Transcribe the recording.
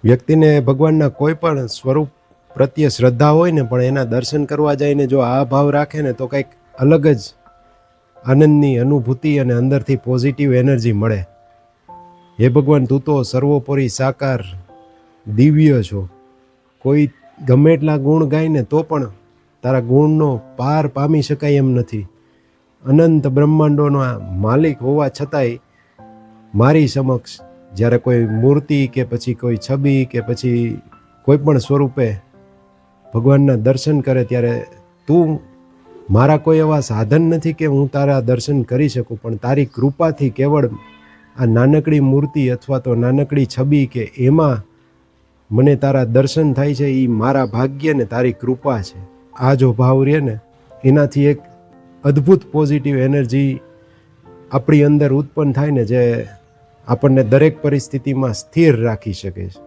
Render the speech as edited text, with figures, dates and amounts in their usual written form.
વ્યક્તિને ભગવાનના કોઈ પણ સ્વરૂપ પ્રત્યે શ્રદ્ધા હોય ને, પણ એના દર્શન કરવા જઈને જો આ ભાવ રાખે ને, તો કંઈક અલગ જ આનંદની અનુભૂતિ અને અંદરથી પોઝિટિવ એનર્જી મળે. હે ભગવાન, તું તો સર્વોપરી સાકાર દિવ્ય છો. કોઈ ગમે એટલા ગુણ ગાય ને તો પણ તારા ગુણનો પાર પામી શકાય એમ નથી. અનંત બ્રહ્માંડોનો માલિક હોવા છતાંય મારી સમક્ષ જ્યારે કોઈ મૂર્તિ કે પછી કોઈ છબી કે પછી કોઈ પણ સ્વરૂપે ભગવાનના દર્શન કરે, ત્યારે તું મારા કોઈ એવા સાધન નથી કે હું તારા દર્શન કરી શકું, પણ તારી કૃપાથી કેવળ આ નાનકડી મૂર્તિ અથવા તો નાનકડી છબી કે એમાં મને તારા દર્શન થાય છે. એ મારા ભાગ્ય ને તારી કૃપા છે. આ જો ભાવ રહે ને, એનાથી એક અદ્ભુત પોઝિટિવ એનર્જી આપણી અંદર ઉત્પન્ન થાય ને, જે આપણને દરેક પરિસ્થિતિમાં સ્થિર રાખી શકે છે.